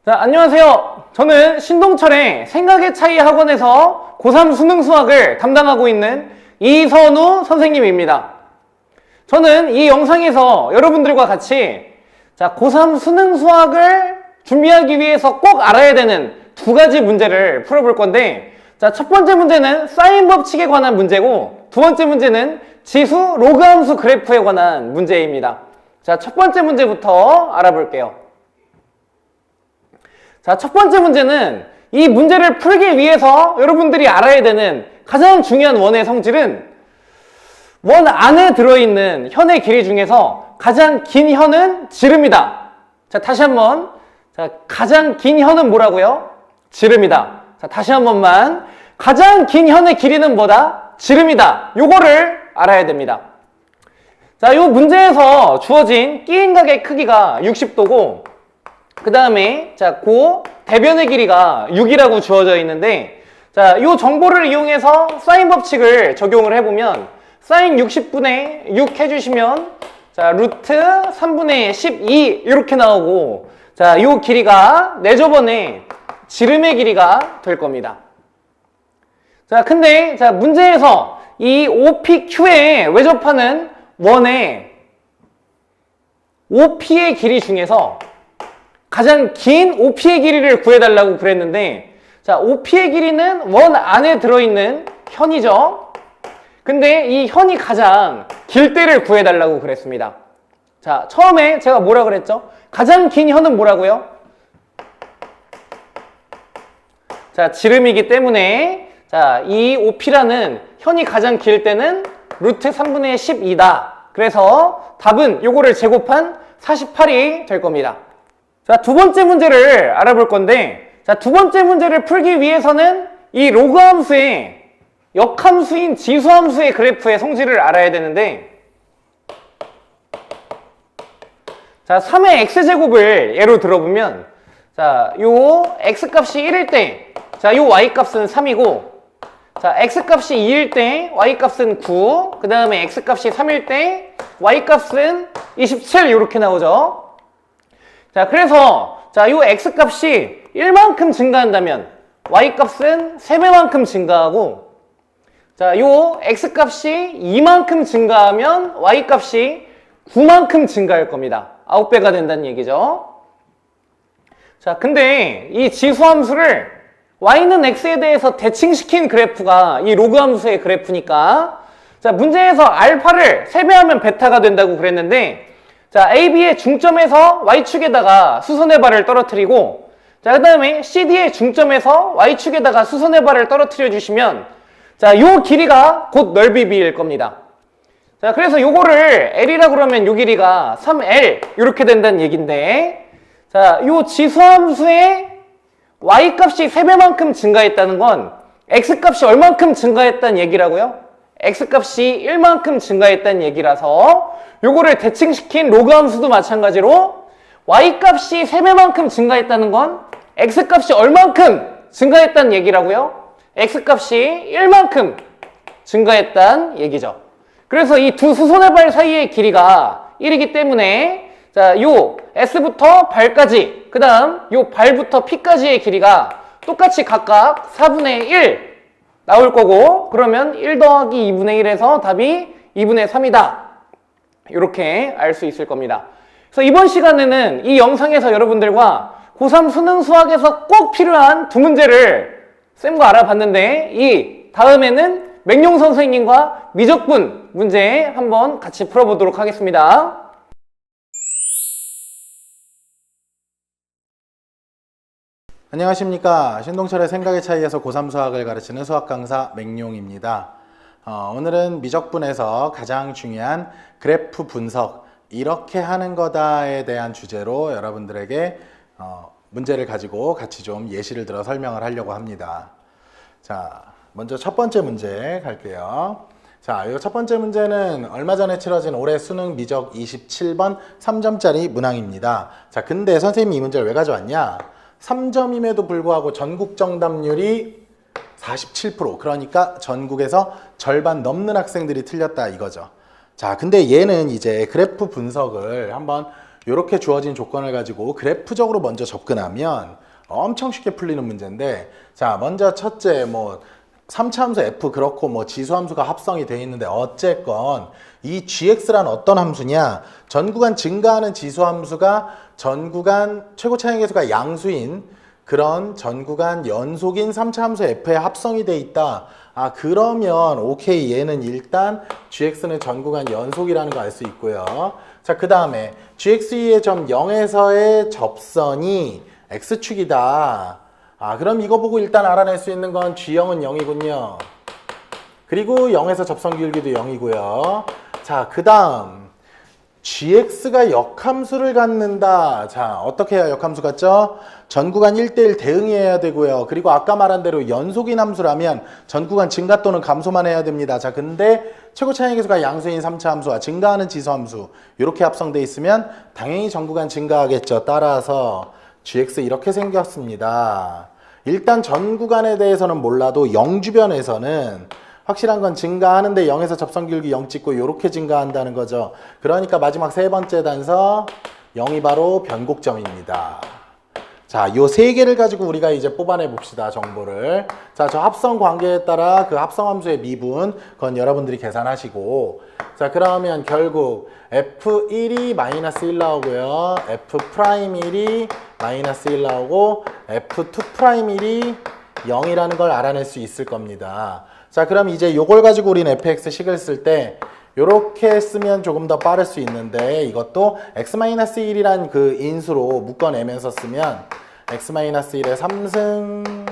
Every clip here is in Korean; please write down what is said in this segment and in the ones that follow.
자, 안녕하세요. 저는 신동철의 생각의 차이 학원에서 고3 수능 수학을 담당하고 있는 이선우 선생님입니다. 저는 이 영상에서 여러분들과 같이 고3 수능 수학을 준비하기 위해서 꼭 알아야 되는 두 가지 문제를 풀어볼 건데, 첫 번째 문제는 사인 법칙에 관한 문제고, 두 번째 문제는 지수 로그 함수 그래프에 관한 문제입니다. 첫 번째 문제부터 알아볼게요. 첫 번째 문제는 이 문제를 풀기 위해서 여러분들이 알아야 되는 가장 중요한 원의 성질은 원 안에 들어있는 현의 길이 중에서 가장 긴 현은 지름이다. 다시 한번. 가장 긴 현은 뭐라고요? 지름이다. 다시 한 번만. 가장 긴 현의 길이는 뭐다? 지름이다. 요거를 알아야 됩니다. 요 문제에서 주어진 끼인각의 크기가 60도고, 그 다음에 그 대변의 길이가 6이라고 주어져 있는데, 요 정보를 이용해서 사인 법칙을 적용을 해보면 사인 60분의 6 해주시면 루트 3분의 12 이렇게 나오고, 요 길이가 4저번의 지름의 길이가 될 겁니다. 근데 문제에서 이 OPQ에 외접하는 원의 OP의 길이 중에서 가장 긴 OP의 길이를 구해달라고 그랬는데, OP의 길이는 원 안에 들어있는 현이죠. 근데 이 현이 가장 길 때를 구해달라고 그랬습니다. 처음에 제가 뭐라 그랬죠? 가장 긴 현은 뭐라고요? 지름이기 때문에 이 OP라는 현이 가장 길 때는 루트 3분의 12다. 그래서 답은 요거를 제곱한 48이 될 겁니다. 두 번째 문제를 알아볼 건데, 두 번째 문제를 풀기 위해서는 이 로그 함수의 역함수인 지수 함수의 그래프의 성질을 알아야 되는데, 3의 x제곱을 예로 들어보면, 요 x값이 1일 때, 요 y값은 3이고, x값이 2일 때 y값은 9, 그 다음에 x값이 3일 때 y값은 27 이렇게 나오죠. 그래서 요 x값이 1만큼 증가한다면 y값은 3배만큼 증가하고, 요 x값이 2만큼 증가하면 y값이 9만큼 증가할 겁니다. 9배가 된다는 얘기죠. 근데 이 지수함수를 y는 x에 대해서 대칭시킨 그래프가 이 로그 함수의 그래프니까, 문제에서 알파를 3배하면 베타가 된다고 그랬는데, AB의 중점에서 y축에다가 수선의 발을 떨어뜨리고, 그 다음에 CD의 중점에서 y축에다가 수선의 발을 떨어뜨려 주시면, 요 길이가 곧 넓이 b일 겁니다. 그래서 요거를 L이라고 그러면 요 길이가 3L 이렇게 된다는 얘기인데, 요 지수함수의 y값이 3배만큼 증가했다는 건 x값이 얼만큼 증가했다는 얘기라고요? x값이 1만큼 증가했다는 얘기라서 요거를 대칭시킨 로그 함수도 마찬가지로 y값이 3배만큼 증가했다는 건 x값이 얼만큼 증가했다는 얘기라고요? x값이 1만큼 증가했다는 얘기죠. 그래서 이 두 수선의 발 사이의 길이가 1이기 때문에 요 S부터 발까지, 그 다음 요 발부터 P까지의 길이가 똑같이 각각 4분의 1 나올 거고, 그러면 1 더하기 2분의 1에서 답이 2분의 3이다. 이렇게 알 수 있을 겁니다. 그래서 이번 시간에는 이 영상에서 여러분들과 고3 수능 수학에서 꼭 필요한 두 문제를 쌤과 알아봤는데, 이 다음에는 맹용 선생님과 미적분 문제 한번 같이 풀어보도록 하겠습니다. 안녕하십니까. 신동철의 생각의 차이에서 고3 수학을 가르치는 수학 강사 맹용입니다. 오늘은 미적분에서 가장 중요한 그래프 분석, 이렇게 하는 거다에 대한 주제로 여러분들에게 문제를 가지고 같이 좀 예시를 들어 설명을 하려고 합니다. 먼저 첫 번째 문제 갈게요. 이 첫 번째 문제는 얼마 전에 치러진 올해 수능 미적 27번 3점짜리 문항입니다. 근데 선생님이 이 문제를 왜 가져왔냐? 3점임에도 불구하고 전국 정답률이 47%, 그러니까 전국에서 절반 넘는 학생들이 틀렸다 이거죠. 근데 얘는 이제 그래프 분석을 한번 이렇게 주어진 조건을 가지고 그래프적으로 먼저 접근하면 엄청 쉽게 풀리는 문제인데, 자, 먼저 첫째, 뭐 3차 함수 f 그렇고 뭐 지수 함수가 합성이 되어 있는데, 어쨌건 이 gx란 어떤 함수냐? 전 구간 증가하는 지수 함수가 전 구간 최고 차이 계수가 양수인 그런 전 구간 연속인 3차 함수 f에 합성이 돼 있다. 아, 그러면 오케이, 얘는 일단 gx는 전 구간 연속이라는 거 알 수 있고요. 자, 그 다음에 gx의 점 0에서의 접선이 x축이다. 아, 그럼 이거 보고 일단 알아낼 수 있는 건 g0은 0이군요. 그리고 0에서 접선 기울기도 0이고요. 자, 그 다음 gx가 역함수를 갖는다. 자, 어떻게 해야 역함수 같죠? 전 구간 1대1 대응해야 되고요. 그리고 아까 말한 대로 연속인 함수라면 전 구간 증가 또는 감소만 해야 됩니다. 자, 근데 최고 차이 계수가 양수인 3차 함수와 증가하는 지수 함수 이렇게 합성돼 있으면 당연히 전 구간 증가하겠죠. 따라서 gx 이렇게 생겼습니다. 일단 전 구간에 대해서는 몰라도 0 주변에서는 확실한 건 증가하는데 0에서 접선 기울기 0 찍고 이렇게 증가한다는 거죠. 그러니까 마지막 세 번째 단서 0이 바로 변곡점입니다. 자, 요 세 개를 가지고 우리가 이제 뽑아내 봅시다, 정보를. 자, 저 합성 관계에 따라 그 합성 함수의 미분, 그건 여러분들이 계산하시고. 자, 그러면 결국 F1이 마이너스 1 나오고요. F'1이 마이너스 1 나오고, F2'1이 0이라는 걸 알아낼 수 있을 겁니다. 자, 그럼 이제 요걸 가지고 우리는 fx식을 쓸 때 요렇게 쓰면 조금 더 빠를 수 있는데, 이것도 x-1이란 그 인수로 묶어내면서 쓰면 x-1의 3승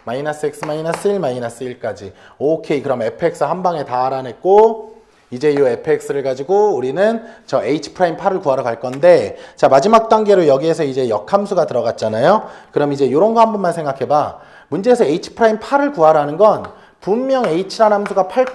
마이너스 x-1 마이너스 1까지. 오케이, 그럼 fx 한 방에 다 알아냈고, 이제 이 fx를 가지고 우리는 저 h'8을 구하러 갈 건데, 자, 마지막 단계로 여기에서 이제 역함수가 들어갔잖아요. 그럼 이제 요런 거 한 번만 생각해봐. 문제에서 h'8을 구하라는 건 분명 h라는 함수가 8,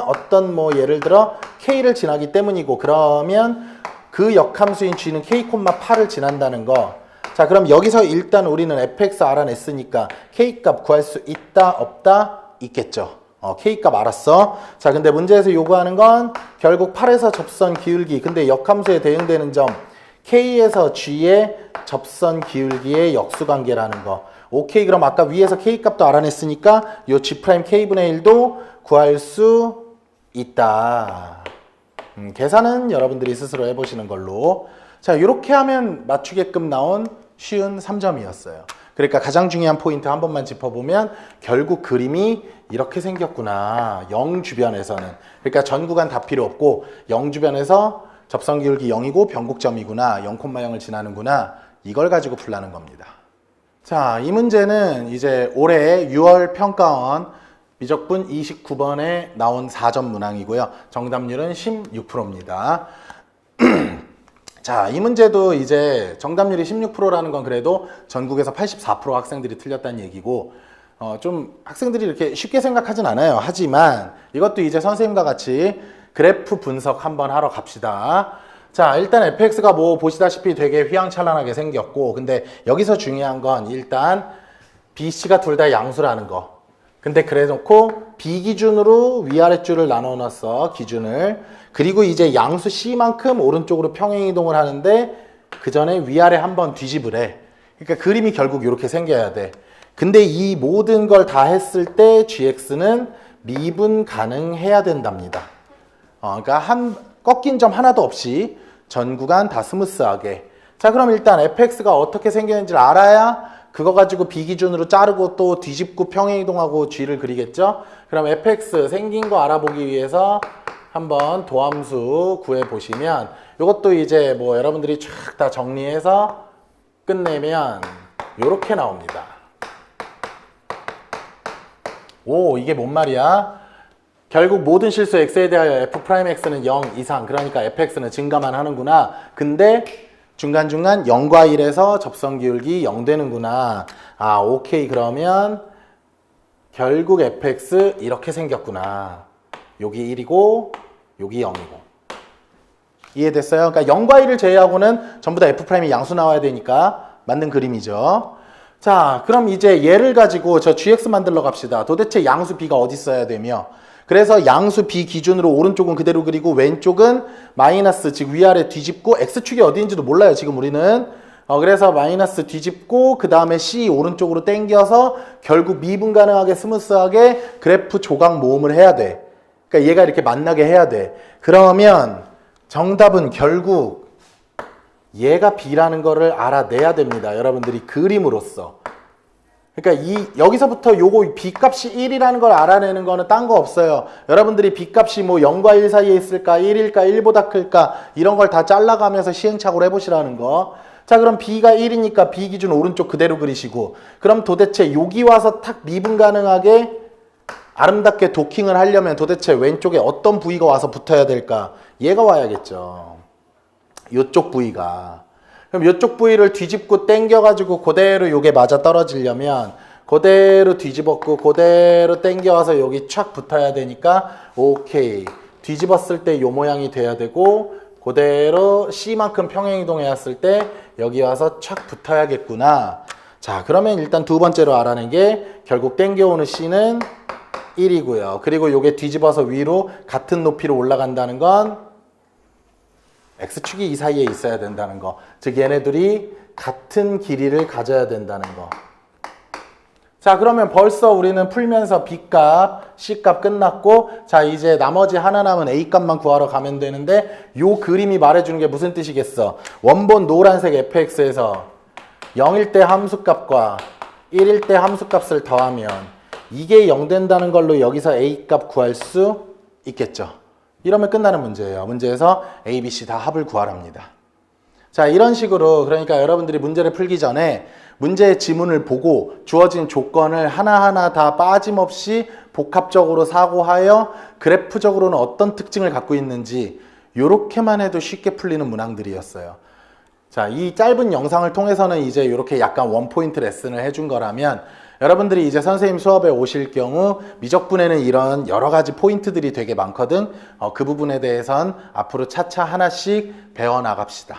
어떤 뭐 예를 들어 k를 지나기 때문이고, 그러면 그 역함수인 g는 k,8을 지난다는 거. 자, 그럼 여기서 일단 우리는 fx 알아냈으니까 k 값 구할 수 있다 없다? 있겠죠. k 값 알았어. 자, 근데 문제에서 요구하는 건 결국 8에서 접선 기울기, 근데 역함수에 대응되는 점 k에서 g의 접선 기울기의 역수관계라는 거. 오케이, 그럼 아까 위에서 k 값도 알아냈으니까 요 g'k분의 1도 구할 수 있다. 계산은 여러분들이 스스로 해보시는 걸로. 자, 이렇게 하면 맞추게끔 나온 쉬운 3점이었어요. 그러니까 가장 중요한 포인트 한 번만 짚어보면 결국 그림이 이렇게 생겼구나. 0 주변에서는. 그러니까 전 구간 다 필요 없고 0 주변에서 접선 기울기 0이고 변곡점이구나. 0,0을 지나는구나. 이걸 가지고 풀라는 겁니다. 자, 이 문제는 이제 올해 6월 평가원 미적분 29번에 나온 4점 문항이고요. 정답률은 16%입니다. 자, 이 문제도 이제 정답률이 16%라는 건 그래도 전국에서 84% 학생들이 틀렸다는 얘기고, 좀 학생들이 이렇게 쉽게 생각하진 않아요. 하지만 이것도 이제 선생님과 같이 그래프 분석 한번 하러 갑시다. 자, 일단 fx가 뭐 보시다시피 되게 휘황찬란하게 생겼고, 근데 여기서 중요한 건 일단 bc가 둘 다 양수라는 거. 근데 그래 놓고 b 기준으로 위아래줄을 나눠 놨어, 기준을. 그리고 이제 양수 c만큼 오른쪽으로 평행 이동을 하는데 그 전에 위아래 한번 뒤집으래. 그러니까 그림이 결국 이렇게 생겨야 돼. 근데 이 모든 걸 다 했을 때 gx는 미분 가능해야 된답니다. 그러니까 꺾인 점 하나도 없이 전 구간 다 스무스하게. 자, 그럼 일단 fx가 어떻게 생겼는지를 알아야 그거 가지고 b 기준으로 자르고 또 뒤집고 평행 이동하고 g를 그리겠죠? 그럼 fx 생긴 거 알아보기 위해서 한번 도함수 구해 보시면, 이것도 이제 뭐 여러분들이 쫙 다 정리해서 끝내면 이렇게 나옵니다. 오, 이게 뭔 말이야? 결국 모든 실수 x에 대하여 f'x는 0 이상, 그러니까 fx는 증가만 하는구나. 근데 중간중간 0과 1에서 접선 기울기 0 되는구나. 아, 오케이. 그러면 결국 fx 이렇게 생겼구나. 여기 1이고 여기 0이고. 이해됐어요? 그러니까 0과 1을 제외하고는 전부 다 f'이 양수 나와야 되니까 맞는 그림이죠. 자, 그럼 이제 얘를 가지고 저 gx 만들러 갑시다. 도대체 양수 b가 어디 있어야 되며, 그래서 양수 B 기준으로 오른쪽은 그대로 그리고 왼쪽은 마이너스, 즉 위아래 뒤집고 X축이 어디인지도 몰라요 지금 우리는. 그래서 마이너스 뒤집고 그 다음에 C 오른쪽으로 당겨서 결국 미분 가능하게 스무스하게 그래프 조각 모음을 해야 돼. 그러니까 얘가 이렇게 만나게 해야 돼. 그러면 정답은 결국 얘가 B라는 거를 알아내야 됩니다. 여러분들이 그림으로써. 그러니까 여기서부터 요거 B값이 1이라는 걸 알아내는 거는 딴 거 없어요. 여러분들이 B값이 뭐 0과 1 사이에 있을까, 1일까, 1보다 클까 이런 걸 다 잘라가면서 시행착오를 해보시라는 거. 자, 그럼 B가 1이니까 B 기준 오른쪽 그대로 그리시고, 그럼 도대체 여기 와서 탁 미분 가능하게 아름답게 도킹을 하려면 도대체 왼쪽에 어떤 부위가 와서 붙어야 될까? 얘가 와야겠죠. 요쪽 부위가. 그럼 이쪽 부위를 뒤집고 당겨가지고 그대로 요게 맞아 떨어지려면 그대로 뒤집었고 그대로 당겨와서 여기 촥 붙어야 되니까 오케이. 뒤집었을 때 요 모양이 돼야 되고 그대로 C만큼 평행이동해왔을 때 여기 와서 촥 붙어야겠구나. 자, 그러면 일단 두 번째로 알아낸 게 결국 당겨오는 C는 1이고요. 그리고 요게 뒤집어서 위로 같은 높이로 올라간다는 건 X축이 이 사이에 있어야 된다는 거. 즉 얘네들이 같은 길이를 가져야 된다는 거. 자, 그러면 벌써 우리는 풀면서 B값, C값 끝났고, 자, 이제 나머지 하나 남은 A값만 구하러 가면 되는데 요 그림이 말해주는 게 무슨 뜻이겠어? 원본 노란색 fx에서 0일 때 함수값과 1일 때 함수값을 더하면 이게 0 된다는 걸로 여기서 A값 구할 수 있겠죠. 이러면 끝나는 문제예요. 문제에서 A, B, C 다 합을 구하랍니다. 자, 이런 식으로 그러니까 여러분들이 문제를 풀기 전에 문제의 지문을 보고 주어진 조건을 하나하나 다 빠짐없이 복합적으로 사고하여 그래프적으로는 어떤 특징을 갖고 있는지 이렇게만 해도 쉽게 풀리는 문항들이었어요. 자, 이 짧은 영상을 통해서는 이제 이렇게 약간 원포인트 레슨을 해준 거라면 여러분들이 이제 선생님 수업에 오실 경우 미적분에는 이런 여러 가지 포인트들이 되게 많거든. 그 부분에 대해선 앞으로 차차 하나씩 배워나갑시다.